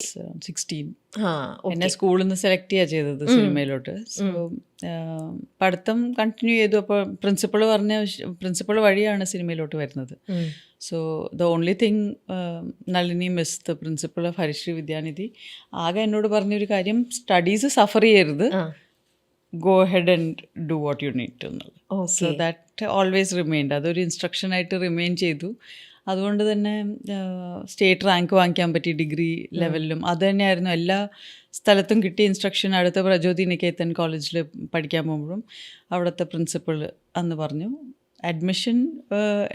16. ആ എന്നെ ഓക്കെ. സ്കൂളിൽ നിന്ന് സെലക്ട് ചെയ്യുക ചെയ്തത് സിനിമയിലോട്ട്. സോ പഠിത്തം കണ്ടിന്യൂ ചെയ്തു. അപ്പോൾ പ്രിൻസിപ്പൾ വഴിയാണ് സിനിമയിലോട്ട് വരുന്നത്. So the only thing Nalini miss the principal of Harishree Vidyanidhi ആകെ എന്നോട് പറഞ്ഞൊരു കാര്യം, സ്റ്റഡീസ് സഫർ ചെയ്യരുത്, go ahead and do what you need to എന്നുള്ളത്. So that always remained. അതൊരു ഇൻസ്ട്രക്ഷനായിട്ട് റിമെയിൻ ചെയ്തു. അതുകൊണ്ട് തന്നെ സ്റ്റേറ്റ് റാങ്ക് വാങ്ങിക്കാൻ പറ്റി ഡിഗ്രി ലെവലിലും. അത് തന്നെയായിരുന്നു എല്ലാ സ്ഥലത്തും കിട്ടിയ ഇൻസ്ട്രക്ഷൻ. അടുത്ത പ്രചോദി നികേതൻ കോളേജിൽ പഠിക്കാൻ പോകുമ്പോഴും അവിടുത്തെ പ്രിൻസിപ്പൾ അന്ന് പറഞ്ഞു, അഡ്മിഷൻ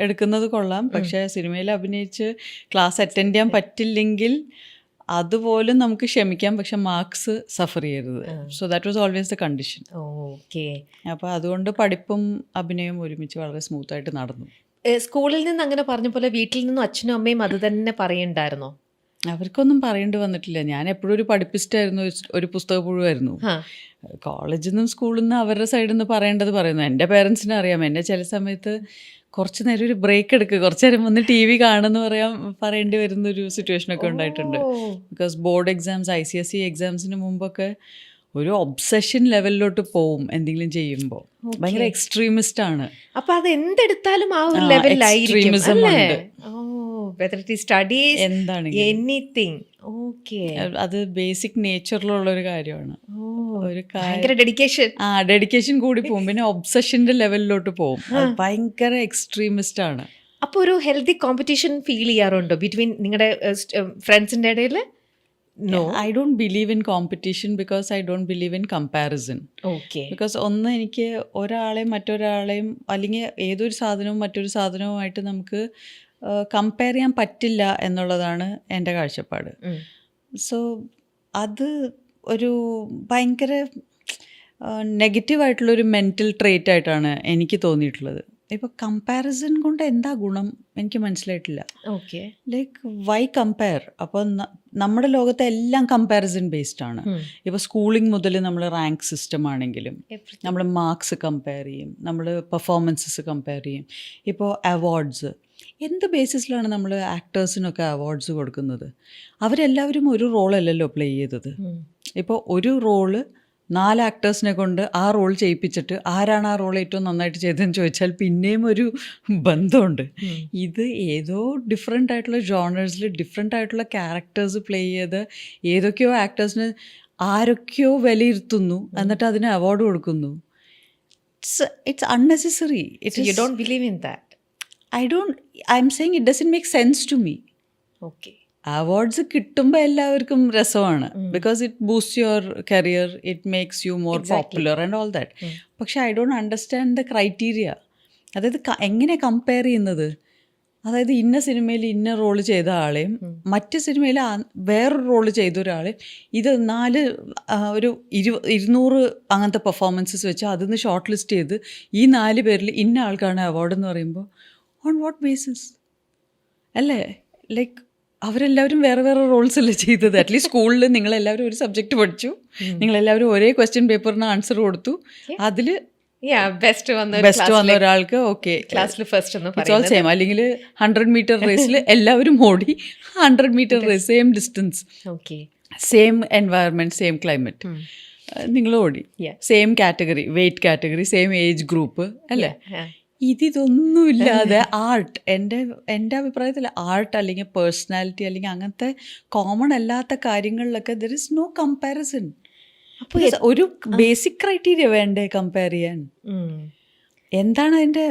എടുക്കുന്നത് കൊള്ളാം, പക്ഷേ സിനിമയിൽ അഭിനയിച്ച് ക്ലാസ് അറ്റൻഡ് ചെയ്യാൻ പറ്റില്ലെങ്കിൽ അതുപോലും നമുക്ക് ക്ഷമിക്കാം, പക്ഷെ മാർക്സ് സഫർ ചെയ്യരുത്. So that was always the condition. Okay. അപ്പോൾ അതുകൊണ്ട് പഠിപ്പും അഭിനയവും ഒരുമിച്ച് വളരെ സ്മൂത്തായിട്ട് നടന്നു. സ്കൂളിൽ നിന്ന് അങ്ങനെ പറഞ്ഞ പോലെ വീട്ടിൽ നിന്നും അച്ഛനും അമ്മയും അത് തന്നെ പറയുണ്ടായിരുന്നോ? അവർക്കൊന്നും പറയേണ്ടി വന്നിട്ടില്ല. ഞാൻ എപ്പോഴും ഒരു പഠിപ്പിസ്റ്റായിരുന്നു, ഒരു പുസ്തക പുഴുവായിരുന്നു. കോളേജിൽ നിന്നും സ്കൂളിൽ നിന്ന് അവരുടെ സൈഡിൽ നിന്ന് പറയേണ്ടത് പറയുന്നു. എൻ്റെ പേരൻസിന് അറിയാം, എന്നെ ചില സമയത്ത് കുറച്ച് നേരം ഒരു ബ്രേക്ക് എടുക്കുക, കുറച്ച് നേരം വന്ന് ടി വി കാണുമെന്ന് പറയേണ്ടി വരുന്നൊരു സിറ്റുവേഷനൊക്കെ ഉണ്ടായിട്ടുണ്ട്. ബിക്കോസ് ബോർഡ് എക്സാംസ്, ICSE എക്സാംസിന് മുമ്പൊക്കെ ഒരു ഒബ്സഷൻ ലെവലിലോട്ട് പോവും എന്തെങ്കിലും ചെയ്യുമ്പോൾ. ഭയങ്കര എക്സ്ട്രീമിസ്റ്റ് ആണ്. അപ്പൊ അത് എന്തെടുത്താലും ആ ഒരു ലെവലിലായിരിക്കും അല്ലേ? whether it is studies, anything. Okay. അത് ബേസിക് നേച്ചറിലുള്ളൊരു കാര്യമാണ്. ഒരു ഭയങ്കര ഡെഡിക്കേഷൻ. ഡെഡിക്കേഷൻ കൂടി പോകും. പിന്നെ ഒബ്സഷന്റെ ലെവലിലോട്ട് പോകും. ഭയങ്കര എക്സ്ട്രീമിസ്റ്റ് ആണ്. അപ്പോൾ ഒരു ഹെൽത്തി കോമ്പറ്റീഷൻ ഫീൽ ചെയ്യാറുണ്ടോ ബിറ്റ്വീൻ നിങ്ങളുടെ ഫ്രണ്ട്സിന്റെ ഇടയിൽ? No, I don't believe in competition because I don't believe in comparison. Okay. Because ഒന്ന് എനിക്ക് ഒരാളെയും മറ്റൊരാളെയും അല്ലെങ്കിൽ ഏതൊരു സാധനവും മറ്റൊരു സാധനവുമായിട്ട് നമുക്ക് കമ്പയർ ചെയ്യാൻ പറ്റില്ല എന്നുള്ളതാണ് എൻ്റെ കാഴ്ചപ്പാട്. സോ അത് ഒരു ഭയങ്കര നെഗറ്റീവായിട്ടുള്ളൊരു മെൻറ്റൽ ട്രേറ്റ് ആയിട്ടാണ് എനിക്ക് തോന്നിയിട്ടുള്ളത്. ഇപ്പോൾ കമ്പാരിസൺ കൊണ്ട് എന്താ ഗുണം എനിക്ക് മനസ്സിലായിട്ടില്ല. ഓക്കെ. Like why compare? അപ്പോൾ നമ്മുടെ ലോകത്തെ എല്ലാം കമ്പാരിസൺ ബേസ്ഡ് ആണ്. ഇപ്പോൾ സ്കൂളിംഗ് മുതൽ നമ്മൾ റാങ്ക് സിസ്റ്റം ആണെങ്കിലും നമ്മൾ മാർക്സ് കമ്പയർ ചെയ്യും, നമ്മൾ പെർഫോമൻസസ് കമ്പയർ ചെയ്യും. ഇപ്പോൾ അവാർഡ്സ്, എന്ത് ബേസിസിലാണ് നമ്മൾ ആക്ടേഴ്സിനൊക്കെ അവാർഡ്സ് കൊടുക്കുന്നത്? അവരെല്ലാവരും ഒരു റോളല്ലല്ലോ പ്ലേ ചെയ്തത്. ഇപ്പോൾ ഒരു റോള് 4 ആക്ടേഴ്സിനെ കൊണ്ട് ആ റോൾ ചെയ്യിപ്പിച്ചിട്ട് ആരാണ് ആ റോൾ ഏറ്റവും നന്നായിട്ട് ചെയ്തതെന്ന് ചോദിച്ചാൽ പിന്നെയും ഒരു ബന്ധമുണ്ട്. ഇത് ഏതോ ഡിഫറെൻ്റ് ആയിട്ടുള്ള ജോണേഴ്സിൽ ഡിഫറെൻ്റ് ആയിട്ടുള്ള ക്യാരക്ടേഴ്സ് പ്ലേ ചെയ്ത് ഏതൊക്കെയോ ആക്ടേഴ്സിന് ആരൊക്കെയോ വിലയിരുത്തുന്നു, എന്നിട്ട് അതിന് അവാർഡ് കൊടുക്കുന്നു. It's unnecessary. You don't believe in that? I'm saying it doesn't make sense to me. Okay. അവാർഡ്സ് കിട്ടുമ്പോൾ എല്ലാവർക്കും രസമാണ്, because it boost your career, it makes you more popular and all that. പക്ഷെ I don't understand the criteria. അതായത് എങ്ങനെ compare ചെയ്യുന്നത്? അതായത് ഇന്ന സിനിമയിൽ ഇന്ന റോള് ചെയ്ത ആളെയും മറ്റ് സിനിമയിൽ വേറൊരു റോള് ചെയ്ത ഒരാളെയും ഇത് 200 അങ്ങനത്തെ പെർഫോമൻസസ് വെച്ച് അതിൽ ഷോർട്ട് ലിസ്റ്റ് ചെയ്ത് ഈ 4 പേരിൽ ഇന്ന ആൾക്കാണ് അവാർഡ് എന്ന് പറയുമ്പോൾ ഓൺ വാട്ട് ബേസിസ് അല്ലേ? ലൈക്ക് അവരെല്ലാവരും വേറെ വേറെ റോൾസ് അല്ലേ ചെയ്തത്. അറ്റ്ലീസ്റ്റ് സ്കൂളിൽ നിങ്ങളെല്ലാവരും ഒരു സബ്ജക്റ്റ് പഠിച്ചു, നിങ്ങളെല്ലാവരും ഒരേ ക്വസ്റ്റ്യൻ പേപ്പറിന് ആൻസർ കൊടുത്തു, അതിൽ ബെസ്റ്റ് വന്ന ഒരാൾക്ക് ഓക്കെ ക്ലാസ്സിൽ ഫസ്റ്റ് ഇറ്റ്സ് ഓൾ സെയിം. അല്ലെങ്കിൽ 100 മീറ്റർ റേസിൽ എല്ലാവരും ഓടി 100 metre race, same distance, same environment, same climate, നിങ്ങൾ ഓടി, same category, weight category, same age group അല്ലേ? ഇതൊന്നുമില്ലാതെ ആർട്ട്, എൻ്റെ അഭിപ്രായത്തിൽ ആർട്ട് അല്ലെങ്കിൽ പേഴ്സണാലിറ്റി അല്ലെങ്കിൽ അങ്ങനത്തെ കോമൺ അല്ലാത്ത കാര്യങ്ങളിലൊക്കെ ദർ ഇസ് നോ കമ്പാരിസൺ. അപ്പോൾ ഒരു ബേസിക് ക്രൈറ്റീരിയ വേണ്ടേ കമ്പയർ ചെയ്യാൻ? എന്താണ് അതിൻ്റെ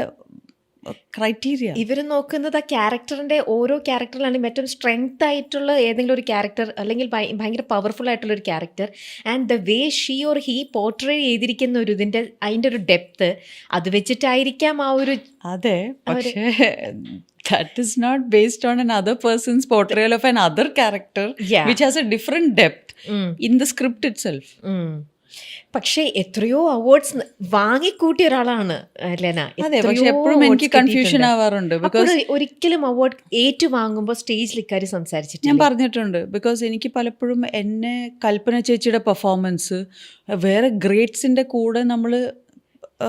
ക്രൈറ്റീരിയ? ഇവർ നോക്കുന്നത് ആ ക്യാരക്ടറിൻ്റെ ഓരോ ക്യാരക്ടറിലാണെങ്കിൽ ഏറ്റവും സ്ട്രെങ്ത് ആയിട്ടുള്ള ഏതെങ്കിലും ഒരു ക്യാരക്ടർ അല്ലെങ്കിൽ ഭയങ്കര പവർഫുൾ ആയിട്ടുള്ള ഒരു character and the way she or he portray ചെയ്തിരിക്കുന്ന ഒരു ഇതിൻ്റെ അതിൻ്റെ ഒരു ഡെപ്ത് അത് വെച്ചിട്ടായിരിക്കാം ആ ഒരു. അതെ, പക്ഷേ that is not based on another person's portrayal of another character which has a different depth in the script itself. പക്ഷേ എത്രയോ അവാർഡ്സ് വാങ്ങിക്കൂട്ടിയ ഒരാളാണ് ലെന. അതെ, പക്ഷെ എപ്പോഴും എനിക്ക് കൺഫ്യൂഷൻ ആവാറുണ്ട്. ബിക്കോസ് ഒരിക്കലും അവാർഡ് ഏറ്റുവാങ്ങുമ്പോൾ സ്റ്റേജിൽ ഇക്കാര്യം സംസാരിച്ചിട്ട് ഞാൻ പറഞ്ഞിട്ടുണ്ട്. ബിക്കോസ് എനിക്ക് പലപ്പോഴും എന്നെ കൽപ്പന ചേച്ചിയുടെ പെർഫോമൻസ് വേറെ ഗ്രേറ്റ്സിൻ്റെ കൂടെ നമ്മൾ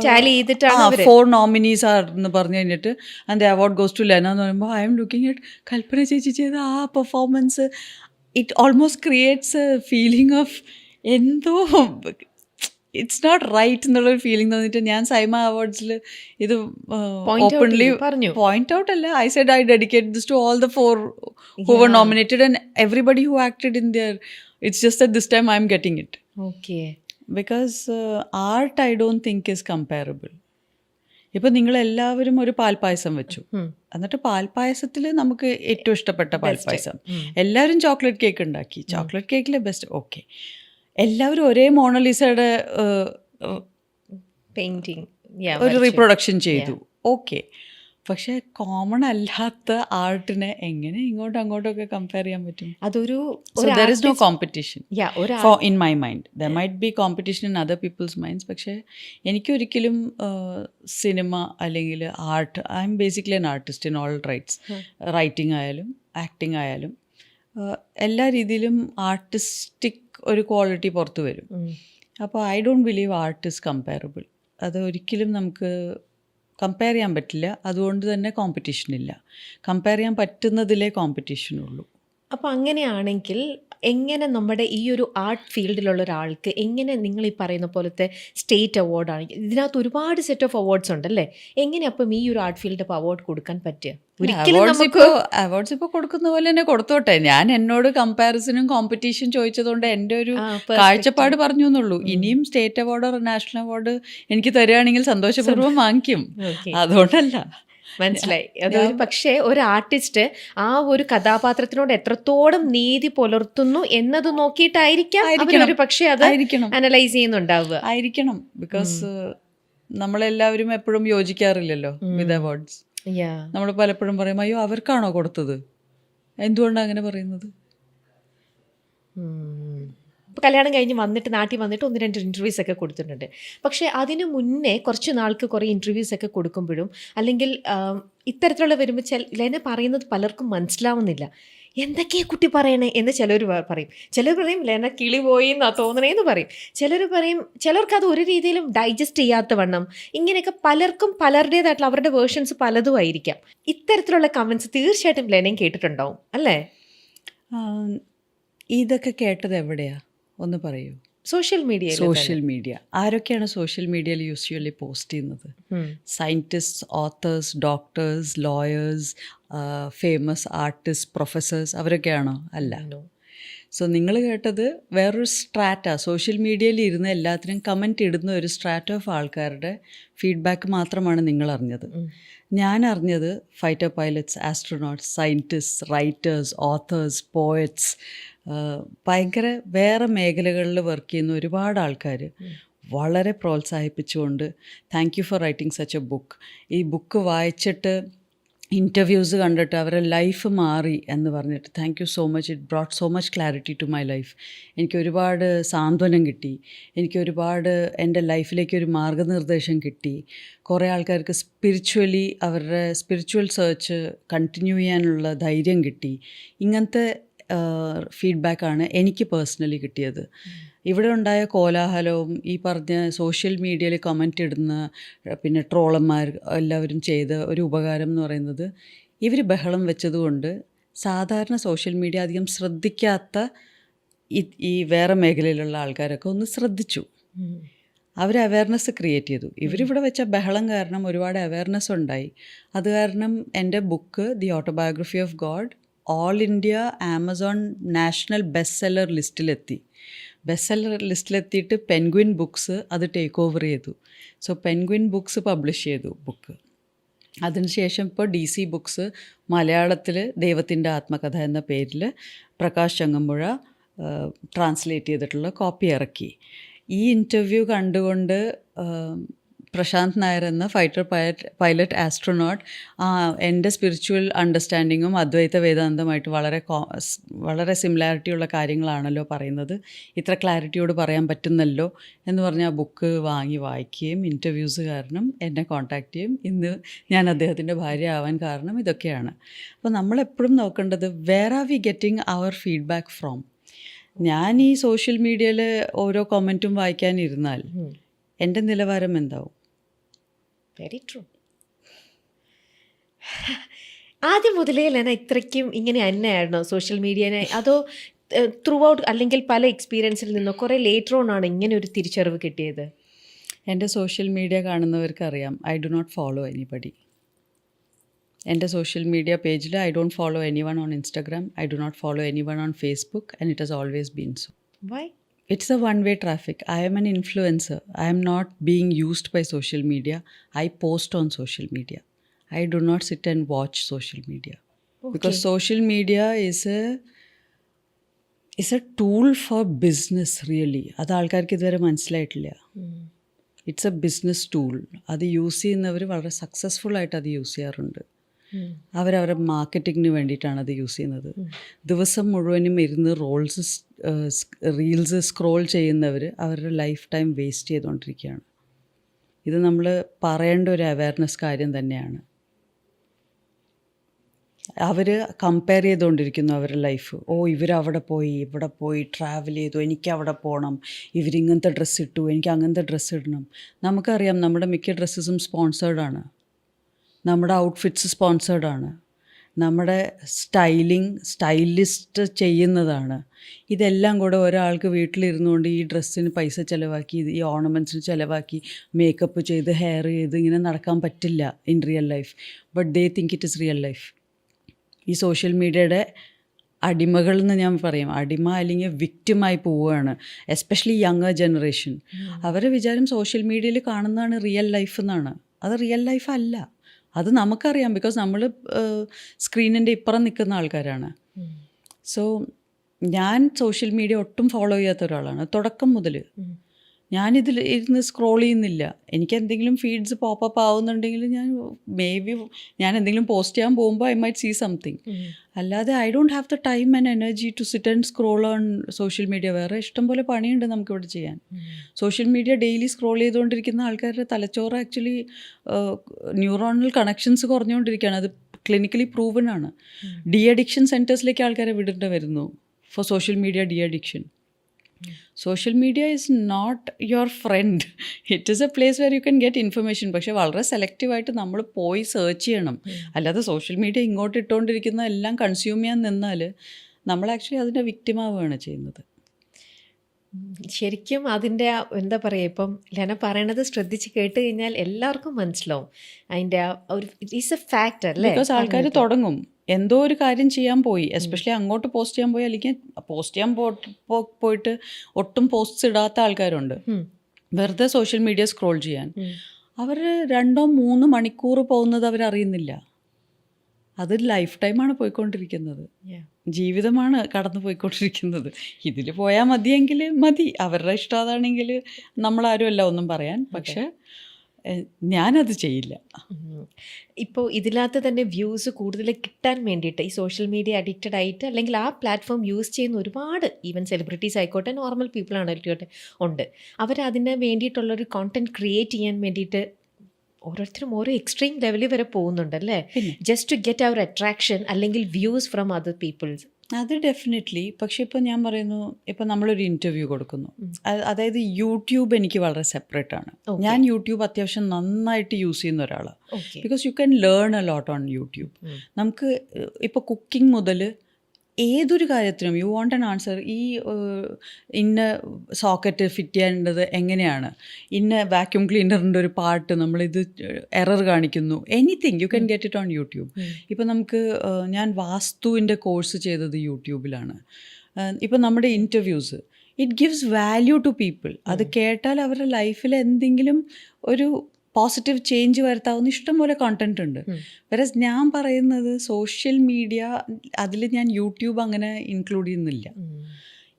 4 നോമിനീസ് ആണെന്ന് പറഞ്ഞു കഴിഞ്ഞിട്ട് and the award goes to Lena എന്ന് പറയുമ്പോൾ I am looking at Kalpana ചേച്ചി ചെയ്ത ആ performance it almost creates a feeling of എന്തോ ഇറ്റ്സ് നോട്ട് റൈറ്റ് എന്നുള്ളൊരു ഫീലിംഗ് തോന്നിയിട്ട് ഞാൻ സൈമ അവാർഡ്സിൽ ഇത് Point out ഓപ്പൺലി ചെയ്തു, പറഞ്ഞു. പോയിന്റ് ഔട്ട് അല്ല, I said I dedicate this to all the 4 who were nominated and everybody who acted in there. It's just that this time I'm getting it. Okay. Because art I don't think is comparable. ഇപ്പം നിങ്ങളെല്ലാവരും ഒരു പാൽപ്പായസം വെച്ചു, എന്നിട്ട് പാൽപ്പായസത്തിൽ നമുക്ക് ഏറ്റവും ഇഷ്ടപ്പെട്ട പാൽപ്പായസം, എല്ലാവരും ചോക്ലേറ്റ് കേക്ക് ഉണ്ടാക്കി, ചോക്ലേറ്റ് കേക്കിലെ ബെസ്റ്റ്, ഓക്കെ. എല്ലാവരും ഒരേ മോണലിസയുടെ പെയിന്റിങ് ഒരു റീപ്രൊഡക്ഷൻ ചെയ്തു, ഓക്കെ. പക്ഷെ കോമൺ അല്ലാത്ത ആർട്ടിനെ എങ്ങനെ ഇങ്ങോട്ടും അങ്ങോട്ടൊക്കെ കമ്പയർ ചെയ്യാൻ പറ്റും? അതൊരു there is no competition for in my mind. There might be competition in other people's minds. പക്ഷേ എനിക്കൊരിക്കലും സിനിമ അല്ലെങ്കിൽ art, I am basically an artist in all rights. Writing ആയാലും ആക്ടിങ് ആയാലും എല്ലാ രീതിയിലും ആർട്ടിസ്റ്റിക് ഒരു ക്വാളിറ്റി പുറത്തു വരും. അപ്പോൾ I don't believe art is comparable. അത് ഒരിക്കലും നമുക്ക് കമ്പയർ ചെയ്യാൻ പറ്റില്ല. അതുകൊണ്ട് തന്നെ കോമ്പറ്റീഷൻ ഇല്ല. കമ്പയർ ചെയ്യാൻ പറ്റുന്നതിലേ കോമ്പറ്റീഷനുള്ളൂ. അപ്പോൾ അങ്ങനെയാണെങ്കിൽ എങ്ങനെ നമ്മുടെ ഈ ഒരു ആർട്ട് ഫീൽഡിലുള്ള ഒരാൾക്ക് എങ്ങനെ നിങ്ങൾ ഈ പറയുന്ന പോലത്തെ സ്റ്റേറ്റ് അവാർഡാണെങ്കിൽ ഇതിനകത്ത് ഒരുപാട് സെറ്റ് ഓഫ് അവാർഡ്സ് ഉണ്ടല്ലേ, എങ്ങനെ അപ്പം ഈ ഒരു ആർട്ട് ഫീൽഡ് അപ്പോൾ അവാർഡ് കൊടുക്കാൻ പറ്റുക? അവാർഡ്സ് ഇപ്പോൾ കൊടുക്കുന്ന പോലെ തന്നെ കൊടുത്തോട്ടെ. ഞാൻ എന്നോട് കമ്പാരിസണും കോമ്പറ്റീഷൻ ചോദിച്ചതുകൊണ്ട് എൻ്റെ ഒരു കാഴ്ചപ്പാട് പറഞ്ഞു എന്നുള്ളൂ. ഇനിയും സ്റ്റേറ്റ് അവാർഡോ നാഷണൽ അവാർഡ് എനിക്ക് തരികയാണെങ്കിൽ സന്തോഷപൂർവ്വം വാങ്ങിക്കും. അതുകൊണ്ടല്ല, മനസ്സിലായി. അതൊരു പക്ഷേ ഒരു ആർട്ടിസ്റ്റ് ആ ഒരു കഥാപാത്രത്തിനോട് എത്രത്തോളം നീതി പുലർത്തുന്നു എന്നത് നോക്കിയിട്ടായിരിക്കാം ഒരു പക്ഷേ അത് അനലൈസ് ചെയ്യുന്നുണ്ടാവുക. ആയിരിക്കണം. ബിക്കോസ് നമ്മളെല്ലാവരും എപ്പോഴും യോജിക്കാറില്ലല്ലോ വിത്ത് അവാർഡ്സ്. നമ്മൾ പലപ്പോഴും പറയും, അയ്യോ അവർക്കാണോ കൊടുത്തത്, എന്തുകൊണ്ടാണ് അങ്ങനെ പറയുന്നത്? ഇപ്പോൾ കല്യാണം കഴിഞ്ഞ് വന്നിട്ട് നാട്ടിൽ വന്നിട്ട് 1-2 ഇൻ്റർവ്യൂസ് ഒക്കെ കൊടുത്തിട്ടുണ്ട്. പക്ഷേ അതിന് മുന്നേ കുറച്ച് നാൾക്ക് കുറേ ഇൻ്റർവ്യൂസ് ഒക്കെ കൊടുക്കുമ്പോഴും അല്ലെങ്കിൽ ഇത്തരത്തിലുള്ള വരുമ്പോൾ ലെന പറയുന്നത് പലർക്കും മനസ്സിലാവുന്നില്ല. എന്തൊക്കെയാണ് കുട്ടി പറയണേ എന്ന് ചിലർ പറയും. ചിലർ പറയും ലെന കിളി പോയി എന്നാ തോന്നണേന്ന് പറയും. ചിലർ പറയും, ചിലർക്ക് അത് ഒരു രീതിയിലും ഡൈജസ്റ്റ് ചെയ്യാത്ത വണ്ണം. ഇങ്ങനെയൊക്കെ പലർക്കും പലരുടേതായിട്ടുള്ള അവരുടെ വേർഷൻസ് പലതും ആയിരിക്കാം. ഇത്തരത്തിലുള്ള കമൻസ് തീർച്ചയായിട്ടും ലെനയും കേട്ടിട്ടുണ്ടാവും അല്ലേ? ഇതൊക്കെ കേട്ടത് എവിടെയാ ഒന്ന് പറയൂ. Social media. ആരൊക്കെയാണ് സോഷ്യൽ മീഡിയയിൽ യൂസ്വലി പോസ്റ്റ് ചെയ്യുന്നത്? Scientist, authors, doctors, lawyers, famous artist, professors, അവരൊക്കെയാണോ? അല്ല. സോ നിങ്ങൾ കേട്ടത് വേറൊരു സ്ട്രാറ്റ. സോഷ്യൽ മീഡിയയിൽ ഇരുന്ന് എല്ലാത്തിനും കമൻറ്റ് ഇടുന്ന ഒരു സ്ട്രാറ്റ ഓഫ് ആൾക്കാരുടെ ഫീഡ്ബാക്ക് മാത്രമാണ് നിങ്ങൾ അറിഞ്ഞത്. ഞാൻ അറിഞ്ഞത് fighter pilots, astronauts, scientist, writers, authors, poets, ഭയങ്കര വേറെ മേഖലകളിൽ വർക്ക് ചെയ്യുന്ന ഒരുപാട് ആൾക്കാർ വളരെ പ്രോത്സാഹിപ്പിച്ചുകൊണ്ട് thank you for writing such a book, ഈ ബുക്ക് വായിച്ചിട്ട് ഇൻ്റർവ്യൂസ് കണ്ടിട്ട് അവരുടെ ലൈഫ് മാറി എന്ന് പറഞ്ഞിട്ട് thank you so much, it brought so much clarity to my life. എനിക്ക് ഒരുപാട് സാന്ത്വനം കിട്ടി, എനിക്ക് ഒരുപാട് എൻ്റെ ലൈഫിലേക്ക് ഒരു മാർഗനിർദ്ദേശം കിട്ടി. കുറേ ആൾക്കാർക്ക് സ്പിരിച്വലി അവരുടെ സ്പിരിച്വൽ സെർച്ച് കണ്ടിന്യൂ ചെയ്യാനുള്ള ധൈര്യം കിട്ടി. ഇങ്ങനത്തെ ഫീഡ്ബാക്കാണ് എനിക്ക് പേഴ്സണലി കിട്ടിയത്. ഇവിടെ ഉണ്ടായ കോലാഹലവും ഈ പറഞ്ഞ സോഷ്യൽ മീഡിയയിൽ കമൻ്റ് ഇടുന്ന പിന്നെ ട്രോളന്മാർ എല്ലാവരും ചെയ്ത ഒരു ഉപകാരം എന്ന് പറയുന്നത്, ഇവർ ബഹളം വെച്ചതുകൊണ്ട് സാധാരണ സോഷ്യൽ മീഡിയ അധികം ശ്രദ്ധിക്കാത്ത ഈ വേറെ മേഖലയിലുള്ള ആൾക്കാരൊക്കെ ഒന്ന് ശ്രദ്ധിച്ചു. അവർ അവയർനെസ് ക്രിയേറ്റ് ചെയ്തു. ഇവരിവിടെ വെച്ച ബഹളം കാരണം ഒരുപാട് അവയർനെസ് ഉണ്ടായി. അത് കാരണം എൻ്റെ book the autobiography of God all India Amazon national best seller ലിസ്റ്റിലെത്തി. ബെസ്റ്റ് സെല്ലർ ലിസ്റ്റിലെത്തിയിട്ട് പെൻഗ്വിൻ ബുക്സ് അത് ടേക്ക് ഓവർ ചെയ്തു. സോ പെൻഗ്വിൻ ബുക്സ് പബ്ലിഷ് ചെയ്തു ബുക്ക്. അതിനുശേഷം ഇപ്പോൾ DC ബുക്സ് മലയാളത്തിൽ ദൈവത്തിൻ്റെ ആത്മകഥ എന്ന പേരിൽ പ്രകാശ് ചങ്ങമ്പുഴ ട്രാൻസ്ലേറ്റ് ചെയ്തിട്ടുള്ള കോപ്പി ഇറക്കി. ഈ ഇൻ്റർവ്യൂ കണ്ടുകൊണ്ട് പ്രശാന്ത് നായർ എന്ന ഫൈറ്റർ പൈലറ്റ് ആസ്ട്രോനോട്ട് എൻ്റെ സ്പിരിച്വൽ അണ്ടർസ്റ്റാൻഡിങ്ങും അദ്വൈത വേദാന്തമായിട്ട് വളരെ സിമിലാരിറ്റിയുള്ള കാര്യങ്ങളാണല്ലോ പറയുന്നത്, ഇത്ര ക്ലാരിറ്റിയോട് പറയാൻ പറ്റുന്നല്ലോ എന്ന് പറഞ്ഞ് ആ ബുക്ക് വാങ്ങി വായിക്കുകയും ഇൻ്റർവ്യൂസ് കാരണം എന്നെ കോൺടാക്റ്റ് ചെയ്യും. ഇന്ന് ഞാൻ അദ്ദേഹത്തിൻ്റെ ഭാര്യ ആവാൻ കാരണം ഇതൊക്കെയാണ്. അപ്പോൾ നമ്മളെപ്പോഴും നോക്കേണ്ടത് where are we getting our feedback from. ഞാൻ ഈ സോഷ്യൽ മീഡിയയിൽ ഓരോ കമൻറ്റും വായിക്കാനിരുന്നാൽ എൻ്റെ നിലവാരം എന്താവും? Very true. ആദ്യം മുതലേ ലെന ഇത്രയ്ക്കും ഇങ്ങനെ തന്നെയായിരുന്നോ സോഷ്യൽ മീഡിയനെ? അതോ ത്രൂ ഔട്ട് അല്ലെങ്കിൽ പല എക്സ്പീരിയൻസിൽ നിന്നോ കുറേ ലേറ്റർ ഓൺ ആണ് ഇങ്ങനെ ഒരു തിരിച്ചറിവ് കിട്ടിയത്? എൻ്റെ സോഷ്യൽ മീഡിയ കാണുന്നവർക്ക് അറിയാം, I do not follow anybody. എൻ്റെ സോഷ്യൽ മീഡിയ പേജിൽ I don't follow any one on Instagram, I do not follow any one on Facebook, and it has always been so. Why? It's a one-way traffic. I am an influencer. I am not being used by social media. I post on social media. I do not sit and watch social media. Because social media is a tool for business, really. അത് ആൾക്കാർക്ക് ഇതുവരെ മനസ്സിലായിട്ടില്ല. It's A business tool. അത് use ചെയ്യുന്നവർ വളരെ successful ആയിട്ട് അത് use ചെയ്യാറുണ്ട്. അവരവരുടെ മാർക്കറ്റിങ്ങിന് വേണ്ടിയിട്ടാണ് അത് യൂസ് ചെയ്യുന്നത്. ദിവസം മുഴുവനും ഇരുന്ന് റീൽസ് സ്ക്രോൾ ചെയ്യുന്നവർ അവരുടെ ലൈഫ് ടൈം വേസ്റ്റ് ചെയ്തുകൊണ്ടിരിക്കുകയാണ്. ഇത് നമ്മൾ പറയേണ്ട ഒരു അവയർനെസ് കാര്യം തന്നെയാണ്. അവർ കമ്പയർ ചെയ്തുകൊണ്ടിരിക്കുന്നു അവരുടെ ലൈഫ്. ഇവരവിടെ പോയി, ഇവിടെ പോയി, ട്രാവൽ ചെയ്തു, എനിക്ക് അവിടെ പോകണം, ഇവരിങ്ങനത്തെ ഡ്രസ്സ് ഇട്ടു, എനിക്ക് അങ്ങനത്തെ ഡ്രസ്സ് ഇടണം. നമുക്കറിയാം നമ്മുടെ മിക്ക ഡ്രസ്സസും സ്പോൺസേർഡാണ്, നമ്മുടെ ഔട്ട്ഫിറ്റ്സ് സ്പോൺസേർഡാണ്, നമ്മുടെ സ്റ്റൈലിസ്റ്റ് ചെയ്യുന്നതാണ്. ഇതെല്ലാം കൂടെ ഒരാൾക്ക് വീട്ടിലിരുന്നുകൊണ്ട് ഈ ഡ്രസ്സിന് പൈസ ചിലവാക്കി, ഈ ഓർണമെൻറ്റ്സിന് ചിലവാക്കി, മേക്കപ്പ് ചെയ്ത്, ഹെയർ ചെയ്ത് ഇങ്ങനെ നടക്കാൻ പറ്റില്ല in real life. But they think it is real life. ഈ സോഷ്യൽ മീഡിയയുടെ അടിമകൾ എന്ന് ഞാൻ പറയും, അടിമ അല്ലെങ്കിൽ വിക്റ്റിമായി പോവുകയാണ്, എസ്പെഷ്യലി യങ്ങർ ജനറേഷൻ. അവരുടെ വിചാരം സോഷ്യൽ മീഡിയയിൽ കാണുന്നതാണ് റിയൽ ലൈഫ് എന്നാണ്. അത് റിയൽ ലൈഫ് അല്ല. അത് നമുക്കറിയാം, ബിക്കോസ് നമ്മൾ സ്ക്രീനിൻ്റെ ഇപ്പുറം നിൽക്കുന്ന ആൾക്കാരാണ്. സോ ഞാൻ സോഷ്യൽ മീഡിയ ഒട്ടും ഫോളോ ചെയ്യാത്ത ഒരാളാണ് തുടക്കം മുതൽ. ഞാനിതിൽ ഇരുന്ന് സ്ക്രോൾ ചെയ്യുന്നില്ല. എനിക്ക് എന്തെങ്കിലും ഫീഡ്സ് പോപ്പപ്പ് ആവുന്നുണ്ടെങ്കിൽ ഞാൻ എന്തെങ്കിലും പോസ്റ്റ് ചെയ്യാൻ പോകുമ്പോൾ ഐ മൈറ്റ് സീ സംതിങ്. അല്ലാതെ I don't have the time and energy to sit and scroll on social media. വേറെ ഇഷ്ടംപോലെ പണിയുണ്ട് നമുക്കിവിടെ ചെയ്യാൻ. സോഷ്യൽ മീഡിയ ഡെയിലി സ്ക്രോൾ ചെയ്തുകൊണ്ടിരിക്കുന്ന ആൾക്കാരുടെ തലച്ചോറ് ആക്ച്വലി ന്യൂറോണൽ കണക്ഷൻസ് കുറഞ്ഞുകൊണ്ടിരിക്കുകയാണ്. അത് ക്ലിനിക്കലി പ്രൂവൻ ആണ്. ഡി അഡിക്ഷൻ സെൻറ്റേഴ്സിലേക്ക് ആൾക്കാരെ വിടേണ്ടി വരുന്നു for social media de addiction. Social media is not your friend. It is a place where you can get information. പക്ഷേ വളരെ സെലക്റ്റീവായിട്ട് നമ്മൾ പോയി സെർച്ച് ചെയ്യണം. അല്ലാതെ സോഷ്യൽ മീഡിയ ഇങ്ങോട്ട് ഇട്ടുകൊണ്ടിരിക്കുന്ന എല്ലാം കൺസ്യൂം ചെയ്യാൻ നിന്നാൽ നമ്മൾ ആക്ച്വലി അതിൻ്റെ വിക്റ്റിമാവുകയാണ് ചെയ്യുന്നത്. ശരിക്കും അതിൻ്റെ എന്താ പറയുക, ഇപ്പം ലെന പറയണത് ശ്രദ്ധിച്ച് കേട്ട് കഴിഞ്ഞാൽ എല്ലാവർക്കും മനസ്സിലാവും അതിൻ്റെ ഒരു ഇറ്റ്സ് എ ഫാക്ട് അല്ലേ. ബിക്കോസ് ആൾക്കാർ തുടങ്ങും എന്തോ ഒരു കാര്യം ചെയ്യാൻ പോയി, എസ്പെഷ്യലി അങ്ങോട്ട് പോസ്റ്റ് ചെയ്യാൻ പോയി, അല്ലെങ്കിൽ പോസ്റ്റ് ചെയ്യാൻ പോയിട്ട് ഒട്ടും പോസ്റ്റ്സ് ഇടാത്ത ആൾക്കാരുണ്ട്. വെറുതെ സോഷ്യൽ മീഡിയ സ്ക്രോൾ ചെയ്യാൻ അവർ 2-3 മണിക്കൂർ പോകുന്നത് അവരറിയുന്നില്ല. അത് ലൈഫ് ടൈമാണ് പോയിക്കൊണ്ടിരിക്കുന്നത്, ജീവിതമാണ് കടന്നു പോയിക്കൊണ്ടിരിക്കുന്നത്. ഇതിൽ പോയാൽ മതിയെങ്കിൽ മതി, അവരുടെ ഇഷ്ടം അതാണെങ്കിൽ നമ്മളാരുമല്ല ഒന്നും പറയാൻ. പക്ഷേ ഞാനത് ചെയ്യില്ല. ഇപ്പോൾ ഇതിനകത്ത് തന്നെ വ്യൂസ് കൂടുതൽ കിട്ടാൻ വേണ്ടിയിട്ട് ഈ സോഷ്യൽ മീഡിയ അഡിക്റ്റഡ് ആയിട്ട് അല്ലെങ്കിൽ ആ പ്ലാറ്റ്ഫോം യൂസ് ചെയ്യുന്ന ഒരുപാട് ഈവൻ സെലിബ്രിറ്റീസ് ആയിക്കോട്ടെ നോർമൽ പീപ്പിൾ ആണെങ്കിലോട്ടെ ഉണ്ട്. അവരതിന് വേണ്ടിയിട്ടുള്ളൊരു കോണ്ടന്റ് ക്രിയേറ്റ് ചെയ്യാൻ വേണ്ടിയിട്ട് ഓരോരുത്തരും ഓരോ എക്സ്ട്രീം ലെവലിൽ വരെ പോകുന്നുണ്ടല്ലേ, ജസ്റ്റ് ടു ഗെറ്റ് അവർ അട്രാക്ഷൻ അല്ലെങ്കിൽ വ്യൂസ് ഫ്രം അതർ പീപ്പിൾസ്. അത് ഡെഫിനറ്റ്ലി. പക്ഷെ ഇപ്പോൾ ഞാൻ പറയുന്നു, ഇപ്പോൾ നമ്മളൊരു ഇൻ്റർവ്യൂ കൊടുക്കുന്നു, അതായത് യൂട്യൂബ് എനിക്ക് വളരെ സെപ്പറേറ്റ് ആണ്. ഞാൻ യൂട്യൂബ് അത്യാവശ്യം നന്നായിട്ട് യൂസ് ചെയ്യുന്ന ഒരാളാണ്. Because you can learn a lot on YouTube. നമുക്ക് ഇപ്പോൾ കുക്കിംഗ് മുതൽ ഏതൊരു കാര്യത്തിനും യു വാണ്ട് ആൻ ആൻസർ. ഈ ഇന്ന സോക്കറ്റ് ഫിറ്റ് ചെയ്യേണ്ടത് എങ്ങനെയാണ്, ഇന്ന വാക്യൂം ക്ലീനറിൻ്റെ ഒരു പാർട്ട് നമ്മളിത് എറർ കാണിക്കുന്നു, anything you can get it on YouTube. ഇപ്പോൾ നമുക്ക് ഞാൻ വാസ്തുവിൻ്റെ കോഴ്സ് ചെയ്തത് യൂട്യൂബിലാണ്. ഇപ്പോൾ നമ്മുടെ interviews it gives value to people. അത് കേട്ടാൽ അവരുടെ ലൈഫിൽ എന്തെങ്കിലും ഒരു പോസിറ്റീവ് ചേഞ്ച് വരുത്താവുന്ന ഇഷ്ടംപോലെ കോണ്ടന്റ് ഉണ്ട്. വേറെസ് ഞാൻ പറയുന്നത് സോഷ്യൽ മീഡിയ, അതിൽ ഞാൻ യൂട്യൂബ് അങ്ങനെ ഇൻക്ലൂഡ് ചെയ്യുന്നില്ല.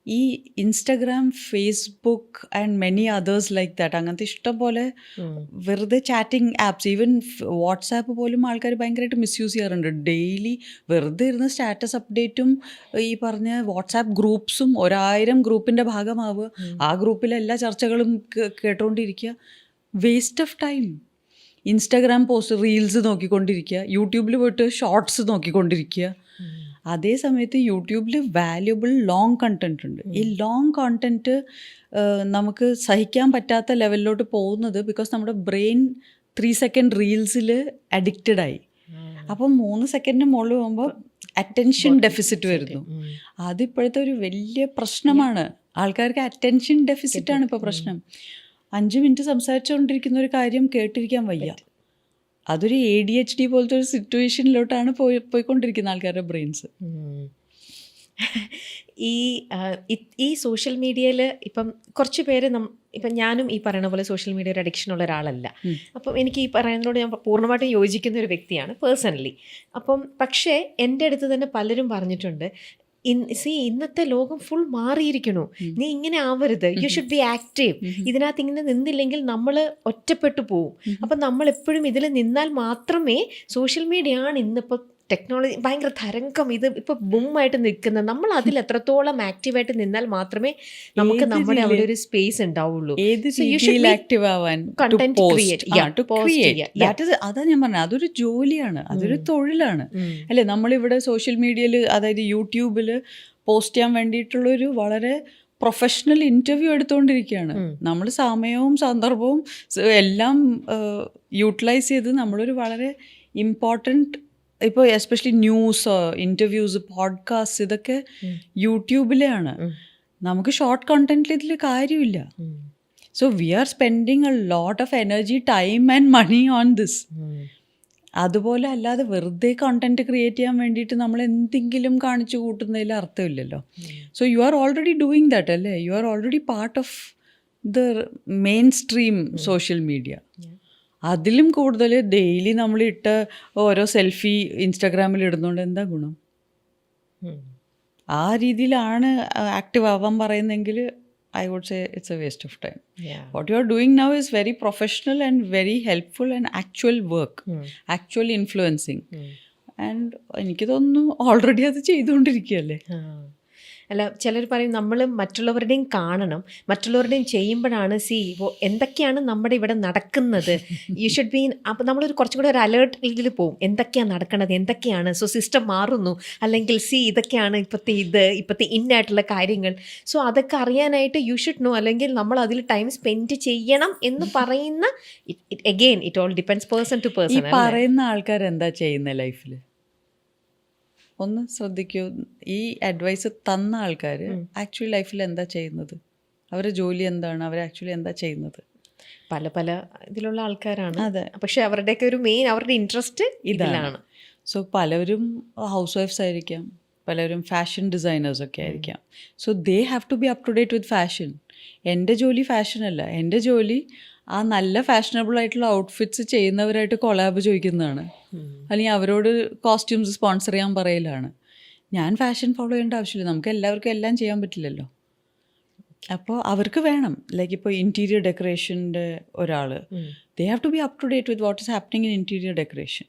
ഈ Instagram, Facebook and many others like that, അങ്ങനത്തെ ഇഷ്ടംപോലെ വെറുതെ ചാറ്റിംഗ് ആപ്സ്, ഈവൻ വാട്സാപ്പ് പോലും ആൾക്കാർ ഭയങ്കരമായിട്ട് മിസ്യൂസ് ചെയ്യാറുണ്ട്. ഡെയിലി വെറുതെ ഇരുന്ന് സ്റ്റാറ്റസ് അപ്ഡേറ്റും ഈ പറഞ്ഞ വാട്സാപ്പ് ഗ്രൂപ്പ്സും 1000 ഗ്രൂപ്പിൻ്റെ ഭാഗമാവുക, ആ ഗ്രൂപ്പിലെ എല്ലാ ചർച്ചകളും കേട്ടുകൊണ്ടിരിക്കുക. Waste of time. Instagram post reels നോക്കിക്കൊണ്ടിരിക്കുക, യൂട്യൂബിൽ പോയിട്ട് ഷോർട്സ് നോക്കിക്കൊണ്ടിരിക്കുക. അതേ സമയത്ത് യൂട്യൂബിൽ വാല്യുബിൾ ലോങ് കണ്ടൻറ് ഉണ്ട്. ഈ ലോങ് കോണ്ടൻറ്റ് നമുക്ക് സഹിക്കാൻ പറ്റാത്ത ലെവലിലോട്ട് പോകുന്നത് ബിക്കോസ് നമ്മുടെ ബ്രെയിൻ 3 സെക്കൻഡ് റീൽസിൽ അഡിക്റ്റഡായി. അപ്പം 3 സെക്കൻഡിന് മുകളിൽ പോകുമ്പോൾ അറ്റൻഷൻ ഡെഫിസിറ്റ് വരുന്നു. അതിപ്പോഴത്തെ ഒരു വലിയ പ്രശ്നമാണ്. ആൾക്കാർക്ക് അറ്റൻഷൻ ഡെഫിസിറ്റാണ് ഇപ്പോൾ പ്രശ്നം. 5 മിനിറ്റ് സംസാരിച്ചുകൊണ്ടിരിക്കുന്ന ഒരു കാര്യം കേട്ടിരിക്കാൻ വയ്യ. അതൊരു ADHD പോലത്തെ ഒരു സിറ്റുവേഷനിലോട്ടാണ് പോയിക്കൊണ്ടിരിക്കുന്ന ആൾക്കാരുടെ ബ്രെയിൻസ്. ഈ സോഷ്യൽ മീഡിയയിൽ ഇപ്പം കുറച്ച് പേര് ഇപ്പം ഞാനും ഈ പറയുന്ന പോലെ സോഷ്യൽ മീഡിയ ഒരു അഡിക്ഷൻ ഉള്ള ഒരാളല്ല. അപ്പം എനിക്ക് ഈ പറയുന്നതിനോട് ഞാൻ പൂർണ്ണമായിട്ടും യോജിക്കുന്ന ഒരു വ്യക്തിയാണ് പേഴ്സണലി. അപ്പം പക്ഷേ എൻ്റെ അടുത്ത് തന്നെ പലരും പറഞ്ഞിട്ടുണ്ട്, ഇന്നത്തെ ലോകം ഫുൾ മാറിയിരിക്കണു, നീ ഇങ്ങനെ ആവരുത്, യു ഷുഡ് ബി ആക്റ്റീവ്. ഇതിനകത്ത് ഇങ്ങനെ നിന്നില്ലെങ്കിൽ നമ്മൾ ഒറ്റപ്പെട്ടു പോവും. അപ്പം നമ്മൾ എപ്പോഴും ഇതിൽ നിന്നാൽ മാത്രമേ, സോഷ്യൽ മീഡിയ ആണ് ഇന്നിപ്പോൾ ടെക്നോളജി ഭയങ്കര തരംഗം, ഇത് ഇപ്പോൾ ബൂമായിട്ട് നിൽക്കുന്നത്, നമ്മൾ അതിൽ എത്രത്തോളം ആക്റ്റീവായിട്ട് നിന്നാൽ മാത്രമേ നമുക്ക് നമ്മുടെ അവിടെ ഒരു സ്പേസ് ഉണ്ടാവുള്ളൂ. അതാ ഞാൻ പറഞ്ഞത്, അതൊരു ജോലിയാണ്, അതൊരു തൊഴിലാണ് അല്ലേ. നമ്മളിവിടെ സോഷ്യൽ മീഡിയയിൽ, അതായത് യൂട്യൂബിൽ പോസ്റ്റ് ചെയ്യാൻ വേണ്ടിയിട്ടുള്ളൊരു വളരെ പ്രൊഫഷണൽ ഇൻ്റർവ്യൂ എടുത്തുകൊണ്ടിരിക്കുകയാണ്. നമ്മൾ സമയവും സന്ദർഭവും എല്ലാം യൂട്ടിലൈസ് ചെയ്ത് നമ്മളൊരു വളരെ ഇമ്പോർട്ടൻറ്റ്, ഇപ്പോൾ എസ്പെഷ്യലി ന്യൂസ്, ഇൻ്റർവ്യൂസ്, പോഡ്കാസ്റ്റ്, ഇതൊക്കെ യൂട്യൂബിലാണ്. നമുക്ക് ഷോർട്ട് കണ്ടന്റിൽ ഇതിൽ കാര്യമില്ല. So we are spending a lot of energy, time and money on this. അതുപോലെ അല്ലാതെ വെറുതെ കണ്ടന്റ് ക്രിയേറ്റ് ചെയ്യാൻ വേണ്ടിയിട്ട് നമ്മൾ എന്തെങ്കിലും കാണിച്ചു കൂട്ടുന്നതിൽ അർത്ഥമില്ലല്ലോ. So you are already doing that അല്ലേ, you are already part of the mainstream social media. അതിലും കൂടുതൽ ഡെയിലി നമ്മളിട്ട് ഓരോ സെൽഫി ഇൻസ്റ്റാഗ്രാമിൽ ഇടുന്നതുകൊണ്ട് എന്താ ഗുണം? ആ രീതിയിലാണ് ആക്റ്റീവ് ആവാൻ പറയുന്നതെങ്കിൽ I would say it's a waste of time. What you are doing now is very professional and very helpful and actual work, actual influencing. And എനിക്ക് തോന്നുന്നു ഓൾറെഡി അത് ചെയ്തുകൊണ്ടിരിക്കുകയല്ലേ. അല്ല, ചിലർ പറയും നമ്മൾ മറ്റുള്ളവരുടെയും കാണണം, മറ്റുള്ളവരുടെയും ചെയ്യുമ്പോഴാണ് എന്തൊക്കെയാണ് നമ്മുടെ ഇവിടെ നടക്കുന്നത്, യു ഷുഡ് ബി. അപ്പോൾ നമ്മളൊരു കുറച്ചും കൂടെ ഒരു അലേർട്ട് ഇതിൽ പോവും, എന്തൊക്കെയാണ് നടക്കണത്, എന്തൊക്കെയാണ്. സോ സിസ്റ്റം മാറുന്നു, അല്ലെങ്കിൽ ഇതൊക്കെയാണ് ഇപ്പോഴത്തെ ഇന്നായിട്ടുള്ള കാര്യങ്ങൾ. സോ അതൊക്കെ അറിയാനായിട്ട് യു ഷുഡ് നോ, അല്ലെങ്കിൽ നമ്മൾ അതിൽ ടൈം സ്പെൻഡ് ചെയ്യണം എന്ന് പറയുന്ന, again it all depends person to person. ഈ പറയുന്ന ആൾക്കാർ എന്താ ചെയ്യുന്ന ലൈഫിൽ ഒന്ന് ശ്രദ്ധിക്കൂ. ഈ അഡ്വൈസ് തന്ന ആൾക്കാർ ആക്ച്വലി ലൈഫിൽ എന്താ ചെയ്യുന്നത്, അവരുടെ ജോലി എന്താണ്, അവർ ആക്ച്വലി എന്താ ചെയ്യുന്നത്? പല പല ഇതിലുള്ള ആൾക്കാരാണ്. അതെ, പക്ഷെ അവരുടെയൊക്കെ ഒരു മെയിൻ അവരുടെ ഇൻട്രസ്റ്റ് ഇതിലാണ്. സോ പലരും ഹൗസ് വൈഫ്സ് ആയിരിക്കാം, പലരും ഫാഷൻ ഡിസൈനേഴ്സൊക്കെ ആയിരിക്കാം. So they have to be up to date with fashion. എൻ്റെ ജോലി ഫാഷനല്ല, എൻ്റെ ജോലി ആ നല്ല ഫാഷനബിൾ ആയിട്ടുള്ള ഔട്ട്ഫിറ്റ്സ് ചെയ്യുന്നവരായിട്ട് കൊളാബ് ചോദിക്കുന്നതാണ്, അല്ലെങ്കിൽ അവരോട് കോസ്റ്റ്യൂംസ് സ്പോൺസർ ചെയ്യാൻ പറയലാണ്. ഞാൻ ഫാഷൻ ഫോളോ ചെയ്യേണ്ട ആവശ്യമില്ല, നമുക്ക് എല്ലാവർക്കും എല്ലാം ചെയ്യാൻ പറ്റില്ലല്ലോ. അപ്പോൾ അവർക്ക് വേണം, ലൈക്ക് ഇപ്പോൾ ഇൻറ്റീരിയർ ഡെക്കറേഷൻ്റെ ഒരാൾ, they have to be up to date with what is happening in interior decoration.